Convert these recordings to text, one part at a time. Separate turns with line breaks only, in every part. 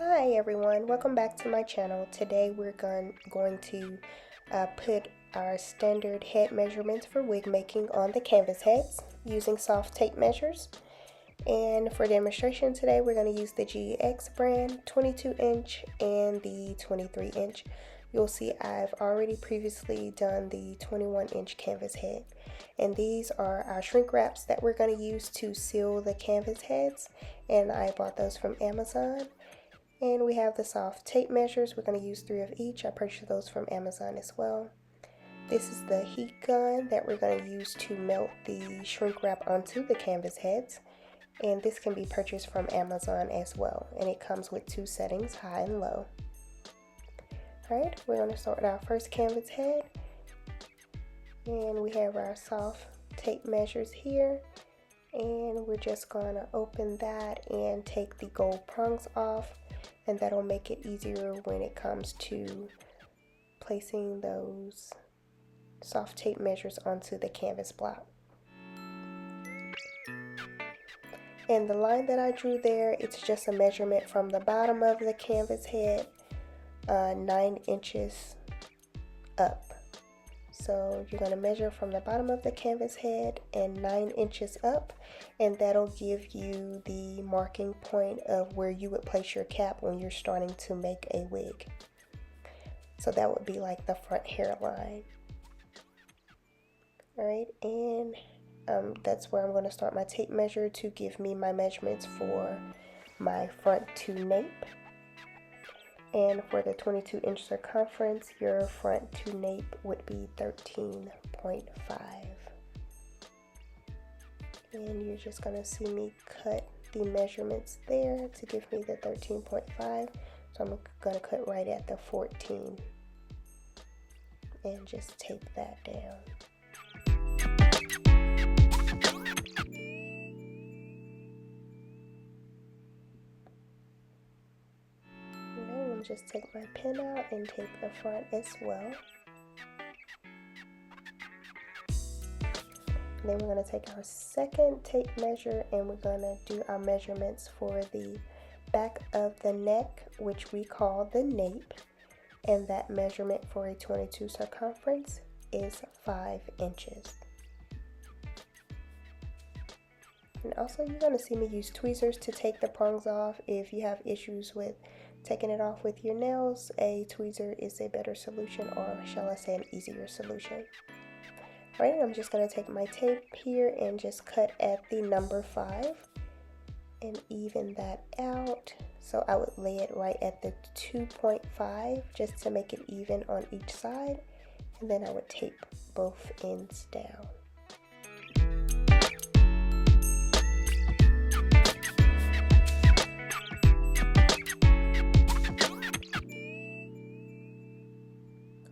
Hi everyone, welcome back to my channel. Today we're going to put our standard head measurements for wig making on the canvas heads using soft tape measures. And for demonstration today we're going to use the GX brand 22 inch and the 23 inch. You'll see I've already previously done the 21 inch canvas head. And these are our shrink wraps that we're going to use to seal the canvas heads. And I bought those from Amazon. And we have the soft tape measures. We're going to use 3 of each. I purchased those from Amazon as well. This is the heat gun that we're going to use to melt the shrink wrap onto the canvas heads. And this can be purchased from Amazon as well. And it comes with 2 settings, high and low. Alright, we're going to start with our first canvas head. And we have our soft tape measures here. And we're just going to open that and take the gold prongs off. And that'll make it easier when it comes to placing those soft tape measures onto the canvas block. And the line that I drew there, it's just a measurement from the bottom of the canvas head 9 inches up. So you're going to measure from the bottom of the canvas head and 9 inches up, and that'll give you the marking point of where you would place your cap when you're starting to make a wig. So that would be like the front hairline. Alright, and that's where I'm going to start my tape measure to give me my measurements for my front to nape. And for the 22 inch circumference, your front to nape would be 13.5. And you're just going to see me cut the measurements there to give me the 13.5. So I'm going to cut right at the 14 and just tape that down. Just take my pin out and tape the front as well. And then we're going to take our second tape measure and we're going to do our measurements for the back of the neck, which we call the nape. And that measurement for a 22 circumference is 5 inches. And also you're going to see me use tweezers to take the prongs off. If you have issues with taking it off with your nails, a tweezer is a better solution, or shall I say an easier solution. Alright, I'm just going to take my tape here and just cut at the number 5 and even that out. So I would lay it right at the 2.5 just to make it even on each side, and then I would tape both ends down.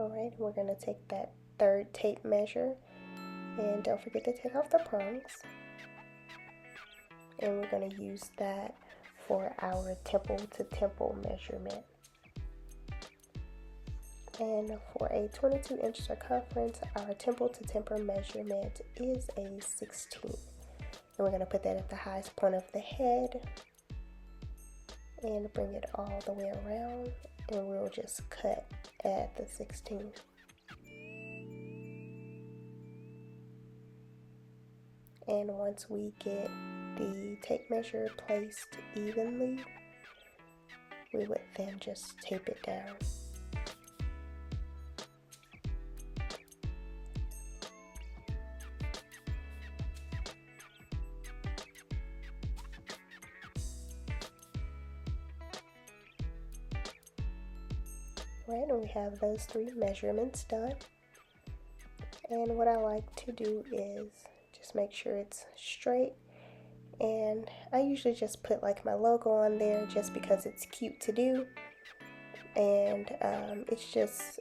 Alright, we're going to take that third tape measure, and don't forget to take off the prongs. And we're going to use that for our temple to temple measurement. And for a 22 inch circumference, our temple to temple measurement is a 16. And we're going to put that at the highest point of the head and bring it all the way around, and we'll just cut at the 16. And once we get the tape measure placed evenly, we would then just tape it down. Right, and we have those 3 measurements done. And what I like to do is just make sure it's straight. And I usually just put like my logo on there just because it's cute to do. And it's just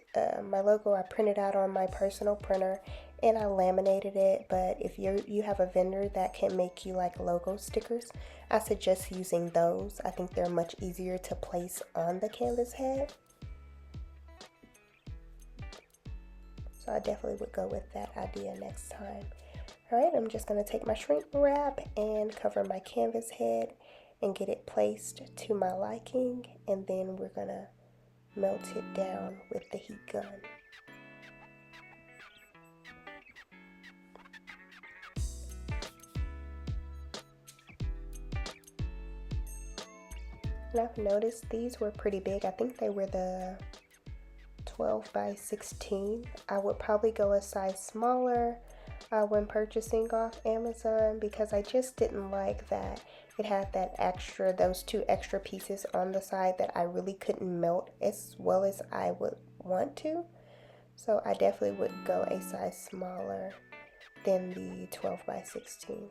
my logo I printed out on my personal printer and I laminated it. But if you have a vendor that can make you like logo stickers, I suggest using those. I think they're much easier to place on the canvas head. So I definitely would go with that idea next time. Alright, I'm just going to take my shrink wrap and cover my canvas head and get it placed to my liking, and then we're gonna melt it down with the heat gun. And I've noticed these were pretty big. I think they were the 12 by 16. I would probably go a size smaller when purchasing off Amazon, because I just didn't like that it had those two extra pieces on the side that I really couldn't melt as well as I would want to. So I definitely would go a size smaller than the 12 by 16.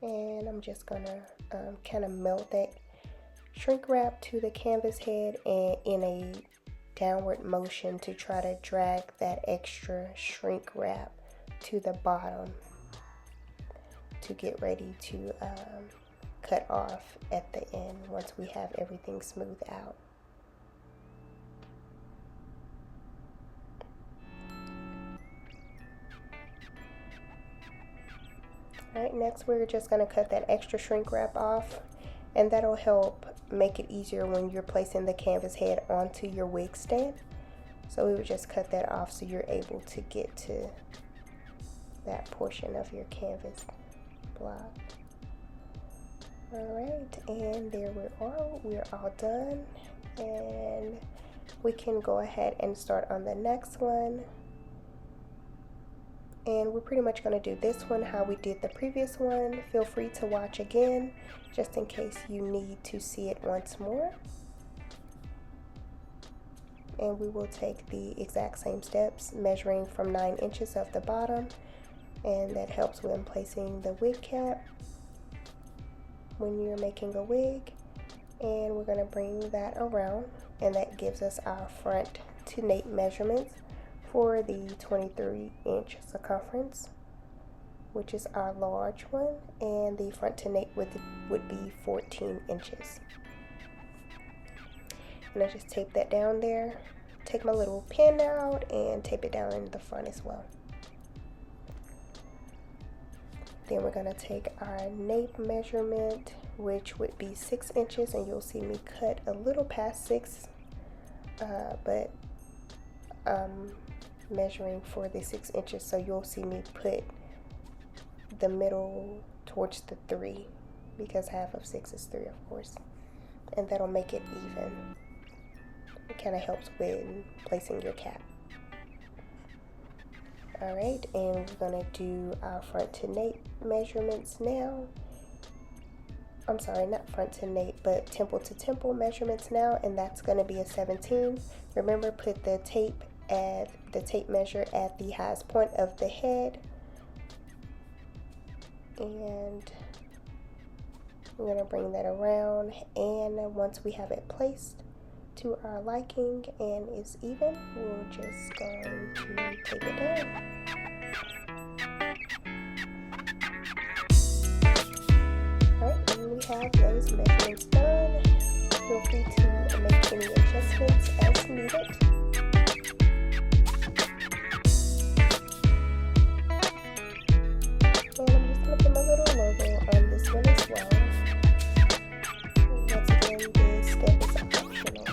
And I'm just gonna kind of melt that shrink wrap to the canvas head, and in a downward motion to try to drag that extra shrink wrap to the bottom to get ready to cut off at the end once we have everything smoothed out. Alright, next we're just going to cut that extra shrink wrap off, and that'll help make it easier when you're placing the canvas head onto your wig stand. So we would just cut that off so you're able to get to that portion of your canvas block. Alright, and there we are. We're all done, and we can go ahead and start on the next one. And we're pretty much going to do this one how we did the previous one. Feel free to watch again just in case you need to see it once more. And we will take the exact same steps, measuring from 9 inches of the bottom, and that helps when placing the wig cap when you're making a wig. And we're going to bring that around, and that gives us our front to nape measurements for the 23-inch circumference, which is our large one, and the front to nape would be 14 inches. And I just tape that down there. Take my little pin out and tape it down in the front as well. Then we're going to take our nape measurement, which would be 6 inches, and you'll see me cut a little past 6, but measuring for the 6 inches, so you'll see me put the middle towards the 3, because half of 6 is 3, of course, and that'll make it even. It kind of helps with placing your cap. Alright, and we're going to do our front to nape measurements now. I'm sorry, not front to nape, but temple to temple measurements now, and that's going to be a 17. Remember, put the tape measure at the highest point of the head, and we're going to bring that around, and once we have it placed to our liking and is even, we're just going to tape it down. Alright, and we have those measurements done. Feel free to make any adjustments as needed. And I'm just going to put my little logo on this one as well. Once again, this step is optional.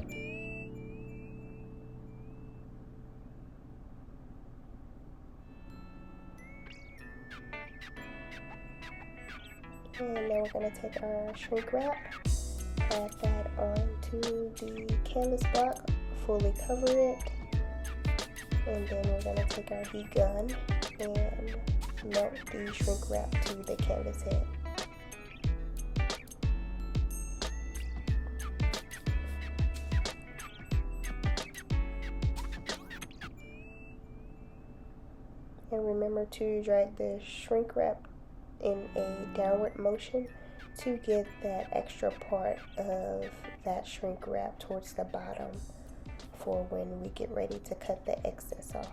And now we're going to take our shrink wrap, add that onto the canvas block, fully cover it, and then we're going to take our heat gun and melt the shrink wrap to the canvas head. And remember to drag the shrink wrap in a downward motion to get that extra part of that shrink wrap towards the bottom for when we get ready to cut the excess off.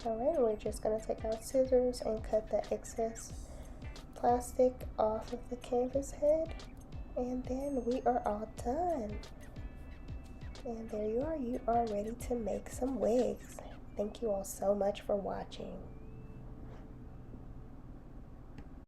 Alright, we're just going to take our scissors and cut the excess plastic off of the canvas head, and then we are all done. And there you are ready to make some wigs. Thank you all so much for watching.